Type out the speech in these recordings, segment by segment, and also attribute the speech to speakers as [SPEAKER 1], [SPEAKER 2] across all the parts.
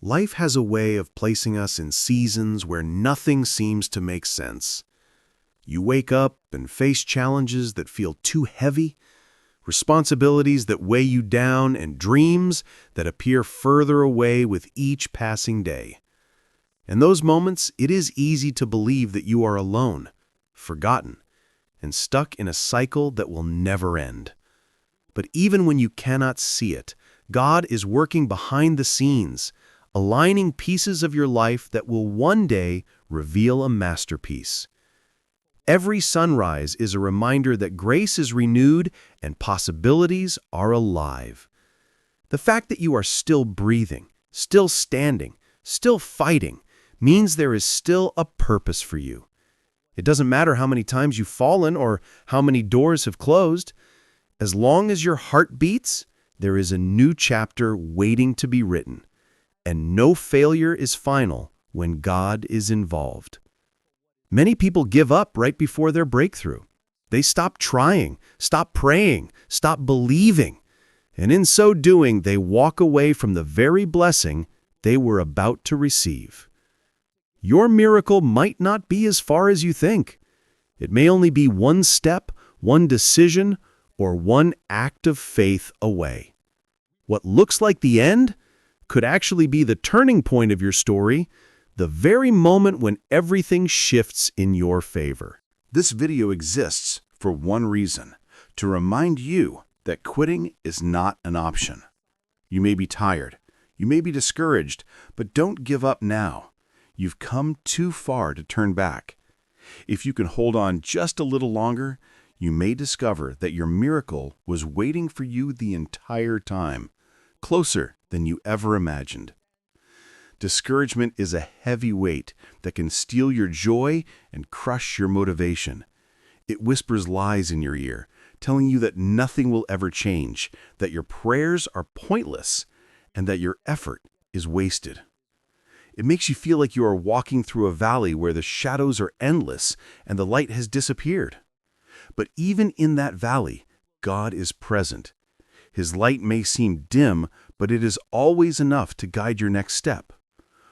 [SPEAKER 1] Life has a way of placing us in seasons where nothing seems to make sense. You wake up and face challenges that feel too heavy, responsibilities that weigh you down, and dreams that appear further away with each passing day. In those moments, it is easy to believe that you are alone, forgotten, and stuck in a cycle that will never end. But even when you cannot see it, God is working behind the scenes, aligning pieces of your life that will one day reveal a masterpiece. Every sunrise is a reminder that grace is renewed and possibilities are alive. The fact that you are still breathing, still standing, still fighting, means there is still a purpose for you. It doesn't matter how many times you've fallen or how many doors have closed. As long as your heart beats, there is a new chapter waiting to be written. And no failure is final when God is involved. Many people give up right before their breakthrough. They stop trying, stop praying, stop believing. And in so doing, they walk away from the very blessing they were about to receive. Your miracle might not be as far as you think. It may only be one step, one decision, or one act of faith away. What looks like the end could actually be the turning point of your story, the very moment when everything shifts in your favor.
[SPEAKER 2] This video exists for one reason, to remind you that quitting is not an option. You may be tired, you may be discouraged, but don't give up now. You've come too far to turn back. If you can hold on just a little longer, you may discover that your miracle was waiting for you the entire time, closer than you ever imagined. Discouragement is a heavy weight that can steal your joy and crush your motivation. It whispers lies in your ear, telling you that nothing will ever change, that your prayers are pointless, and that your effort is wasted. It makes you feel like you are walking through a valley where the shadows are endless and the light has disappeared. But even in that valley, God is present. His light may seem dim, but it is always enough to guide your next step.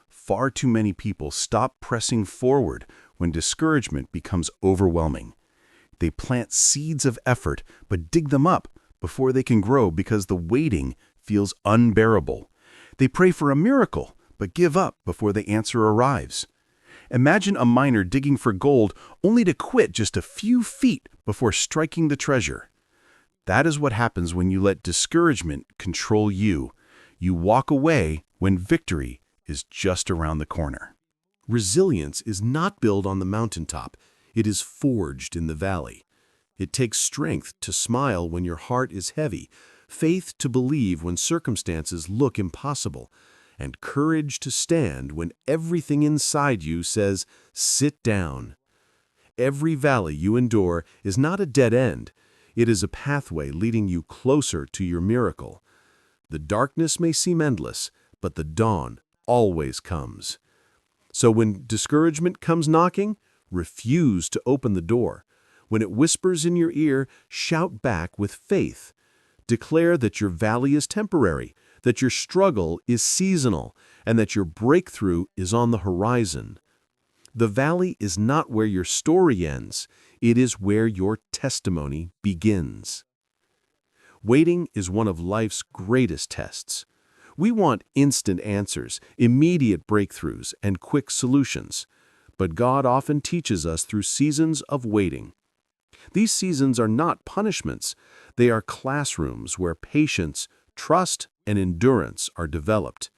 [SPEAKER 2] Far too many people stop pressing forward when discouragement becomes overwhelming. They plant seeds of effort, but dig them up before they can grow because the waiting feels unbearable. They pray for a miracle, but give up before the answer arrives. Imagine a miner digging for gold only to quit just a few feet before striking the treasure. That is what happens when you let discouragement control you. You walk away when victory is just around the corner.
[SPEAKER 1] Resilience is not built on the mountaintop. It is forged in the valley. It takes strength to smile when your heart is heavy, faith to believe when circumstances look impossible, and courage to stand when everything inside you says, "Sit down." Every valley you endure is not a dead end. It is a pathway leading you closer to your miracle. The darkness may seem endless, but the dawn always comes. So when discouragement comes knocking, refuse to open the door. When it whispers in your ear, shout back with faith. Declare that your valley is temporary, that your struggle is seasonal, and that your breakthrough is on the horizon. The valley is not where your story ends. It is where your testimony begins. Waiting is one of life's greatest tests. We want instant answers, immediate breakthroughs, and quick solutions. But God often teaches us through seasons of waiting. These seasons are not punishments. They are classrooms where patience, trust, and endurance are developed.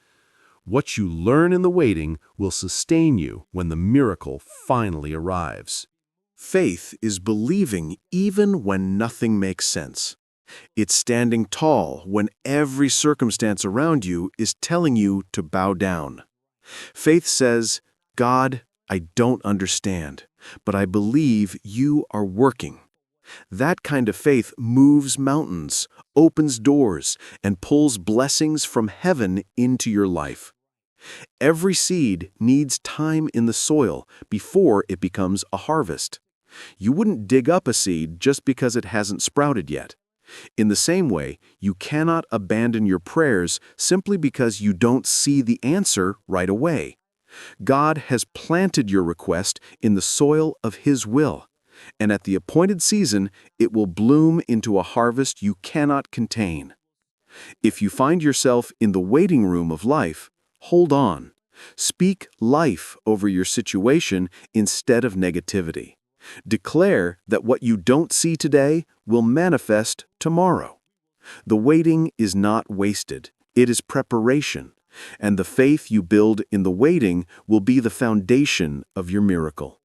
[SPEAKER 1] What you learn in the waiting will sustain you when the miracle finally arrives. Faith is believing even when nothing makes sense. It's standing tall when every circumstance around you is telling you to bow down. Faith says, "God, I don't understand, but I believe you are working." That kind of faith moves mountains, opens doors, and pulls blessings from heaven into your life. Every seed needs time in the soil before it becomes a harvest. You wouldn't dig up a seed just because it hasn't sprouted yet. In the same way, you cannot abandon your prayers simply because you don't see the answer right away. God has planted your request in the soil of His will, and at the appointed season, it will bloom into a harvest you cannot contain. If you find yourself in the waiting room of life, hold on. Speak life over your situation instead of negativity. Declare that what you don't see today will manifest tomorrow. The waiting is not wasted. It is preparation, and the faith you build in the waiting will be the foundation of your miracle.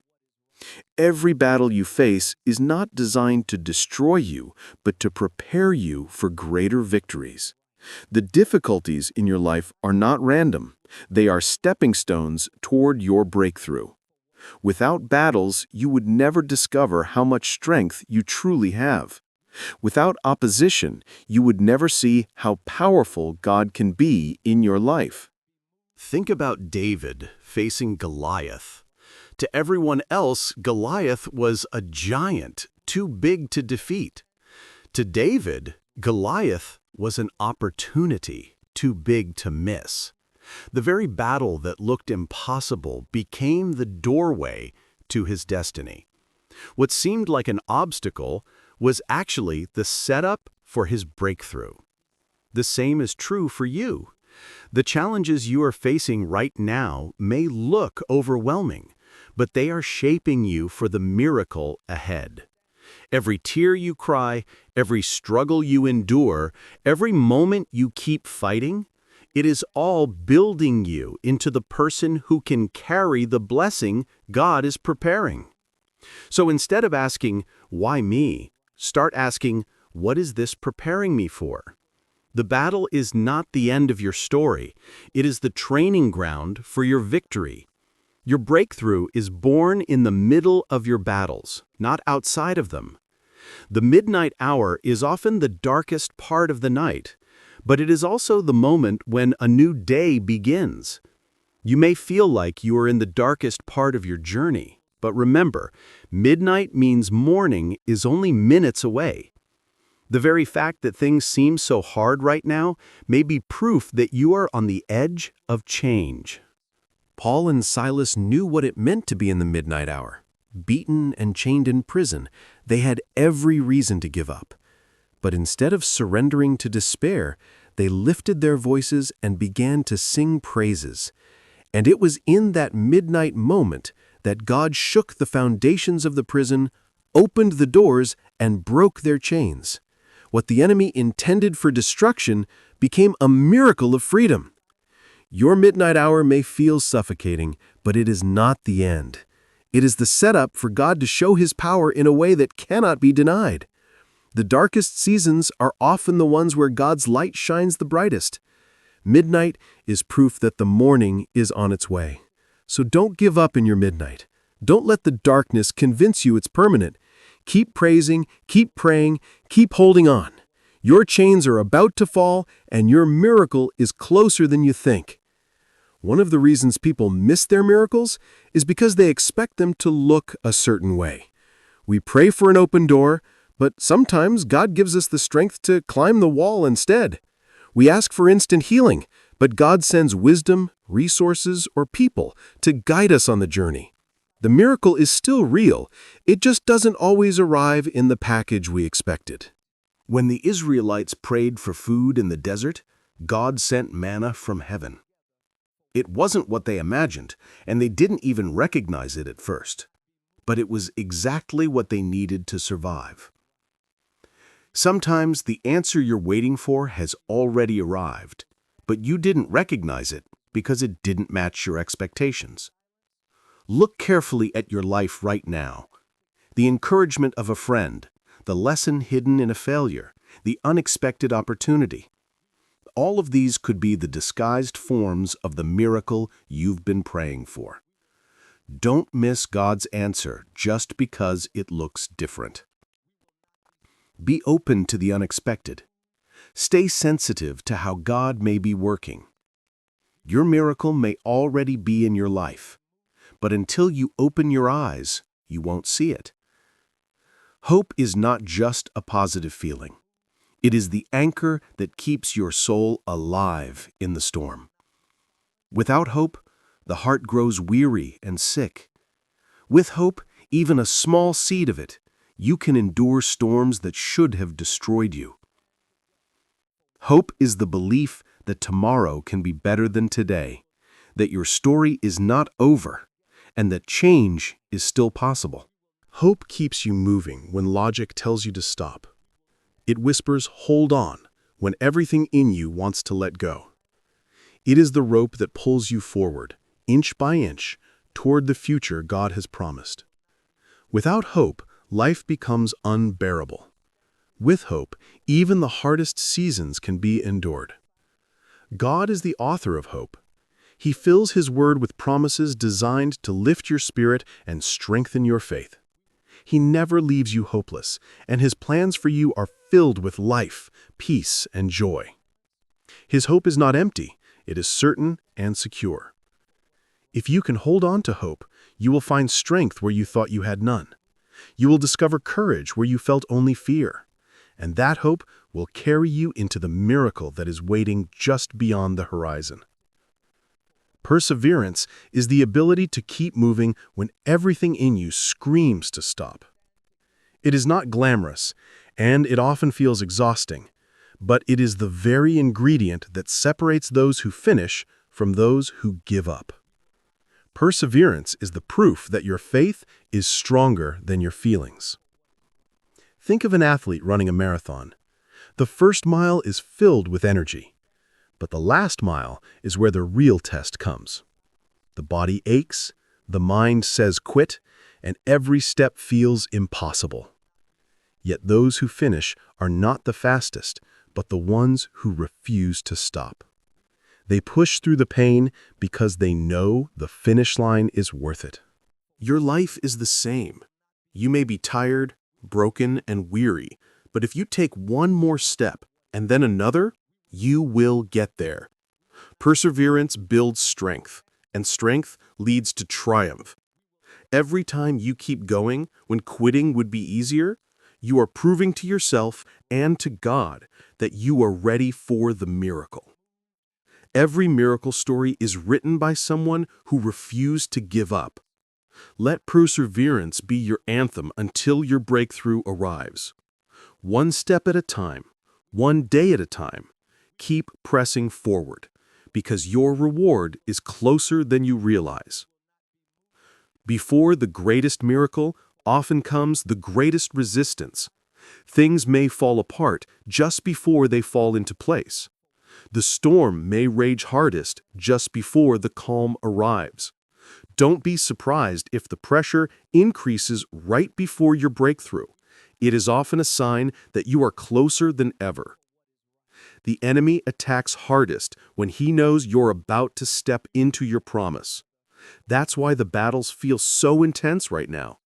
[SPEAKER 1] Every battle you face is not designed to destroy you, but to prepare you for greater victories. The difficulties in your life are not random. They are stepping stones toward your breakthrough. Without battles, you would never discover how much strength you truly have. Without opposition, you would never see how powerful God can be in your life.
[SPEAKER 2] Think about David facing Goliath. To everyone else, Goliath was a giant, too big to defeat. To David, Goliath was an opportunity, too big to miss. The very battle that looked impossible became the doorway to his destiny. What seemed like an obstacle was actually the setup for his breakthrough. The same is true for you. The challenges you are facing right now may look overwhelming, but they are shaping you for the miracle ahead. Every tear you cry, every struggle you endure, every moment you keep fighting, it is all building you into the person who can carry the blessing God is preparing. So instead of asking, "Why me?" start asking, "What is this preparing me for?" The battle is not the end of your story. It is the training ground for your victory. Your breakthrough is born in the middle of your battles, not outside of them. The midnight hour is often the darkest part of the night, but it is also the moment when a new day begins. You may feel like you are in the darkest part of your journey, but remember, midnight means morning is only minutes away. The very fact that things seem so hard right now may be proof that you are on the edge of change.
[SPEAKER 1] Paul and Silas knew what it meant to be in the midnight hour. Beaten and chained in prison, they had every reason to give up. But instead of surrendering to despair, they lifted their voices and began to sing praises. And it was in that midnight moment that God shook the foundations of the prison, opened the doors, and broke their chains. What the enemy intended for destruction became a miracle of freedom. Your midnight hour may feel suffocating, but it is not the end. It is the setup for God to show His power in a way that cannot be denied. The darkest seasons are often the ones where God's light shines the brightest. Midnight is proof that the morning is on its way. So don't give up in your midnight. Don't let the darkness convince you it's permanent. Keep praising, keep praying, keep holding on. Your chains are about to fall, and your miracle is closer than you think. One of the reasons people miss their miracles is because they expect them to look a certain way. We pray for an open door, but sometimes God gives us the strength to climb the wall instead. We ask for instant healing, but God sends wisdom, resources, or people to guide us on the journey. The miracle is still real. It just doesn't always arrive in the package we expected.
[SPEAKER 2] When the Israelites prayed for food in the desert, God sent manna from heaven. It wasn't what they imagined, and they didn't even recognize it at first. But it was exactly what they needed to survive. Sometimes the answer you're waiting for has already arrived, but you didn't recognize it because it didn't match your expectations. Look carefully at your life right now. The encouragement of a friend, the lesson hidden in a failure, the unexpected opportunity. All of these could be the disguised forms of the miracle you've been praying for. Don't miss God's answer just because it looks different. Be open to the unexpected. Stay sensitive to how God may be working. Your miracle may already be in your life, but until you open your eyes, you won't see it. Hope is not just a positive feeling.
[SPEAKER 1] It is the anchor that keeps your soul alive in the storm. Without hope, the heart grows weary and sick. With hope, even a small seed of it, you can endure storms that should have destroyed you. Hope is the belief that tomorrow can be better than today, that your story is not over, and that change is still possible.
[SPEAKER 3] Hope keeps you moving when logic tells you to stop. It whispers, "Hold on," when everything in you wants to let go. It is the rope that pulls you forward, inch by inch, toward the future God has promised. Without hope, life becomes unbearable. With hope, even the hardest seasons can be endured. God is the author of hope. He fills His word with promises designed to lift your spirit and strengthen your faith. He never leaves you hopeless, and His plans for you are filled with life, peace, and joy. His hope is not empty, it is certain and secure. If you can hold on to hope, you will find strength where you thought you had none. You will discover courage where you felt only fear. And that hope will carry you into the miracle that is waiting just beyond the horizon. Perseverance is the ability to keep moving when everything in you screams to stop. It is not glamorous, and it often feels exhausting, but it is the very ingredient that separates those who finish from those who give up. Perseverance is the proof that your faith is stronger than your feelings. Think of an athlete running a marathon. The first mile is filled with energy, but the last mile is where the real test comes. The body aches, the mind says quit, and every step feels impossible. Yet those who finish are not the fastest, but the ones who refuse to stop. They push through the pain because they know the finish line is worth it.
[SPEAKER 1] Your life is the same. You may be tired, broken, and weary, but if you take one more step and then another, you will get there. Perseverance builds strength, and strength leads to triumph. Every time you keep going when quitting would be easier, you are proving to yourself and to God that you are ready for the miracle. Every miracle story is written by someone who refused to give up. Let perseverance be your anthem until your breakthrough arrives. One step at a time, one day at a time, keep pressing forward, because your reward is closer than you realize. Before the greatest miracle often comes the greatest resistance. Things may fall apart just before they fall into place. The storm may rage hardest just before the calm arrives. Don't be surprised if the pressure increases right before your breakthrough. It is often a sign that you are closer than ever. The enemy attacks hardest when he knows you're about to step into your promise. That's why the battles feel so intense right now.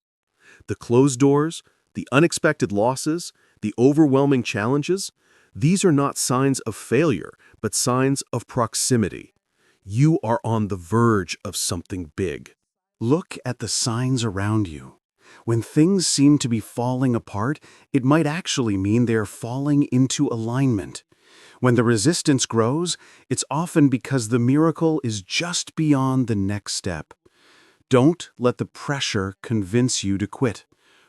[SPEAKER 1] The closed doors, the unexpected losses, the overwhelming challenges, these are not signs of failure, but signs of proximity. You are on the verge of something big.
[SPEAKER 2] Look at the signs around you. When things seem to be falling apart, it might actually mean they're falling into alignment. When the resistance grows, it's often because the miracle is just beyond the next step. Don't let the pressure convince you to quit.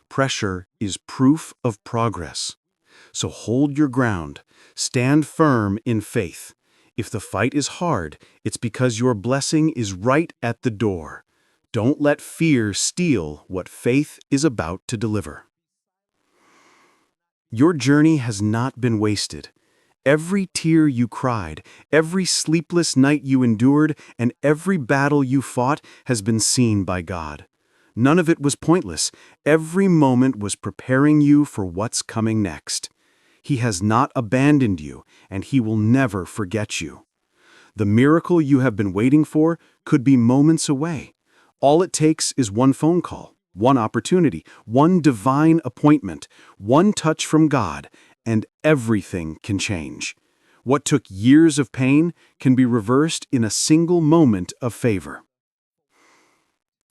[SPEAKER 2] Pressure is proof of progress. So hold your ground. Stand firm in faith. If the fight is hard, it's because your blessing is right at the door. Don't let fear steal what faith is about to deliver. Your journey has not been wasted. Every tear you cried, every sleepless night you endured, and every battle you fought has been seen by God. None of it was pointless. Every moment was preparing you for what's coming next. He has not abandoned you, and He will never forget you. The miracle you have been waiting for could be moments away. All it takes is one phone call, one opportunity, one divine appointment, one touch from God, and everything can change. What took years of pain can be reversed in a single moment of favor.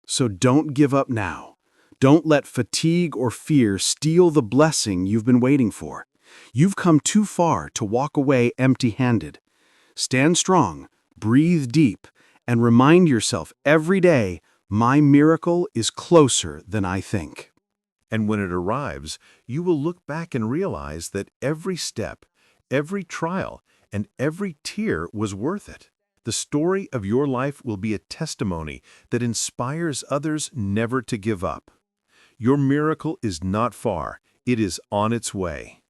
[SPEAKER 2] So don't give up now. Don't let fatigue or fear steal the blessing you've been waiting for.
[SPEAKER 3] You've come too far to walk away empty-handed. Stand strong, breathe deep, and remind yourself every day, my miracle is closer than I think.
[SPEAKER 1] And when it arrives, you will look back and realize that every step, every trial, and every tear was worth it. The story of your life will be a testimony that inspires others never to give up. Your miracle is not far, it is on its way.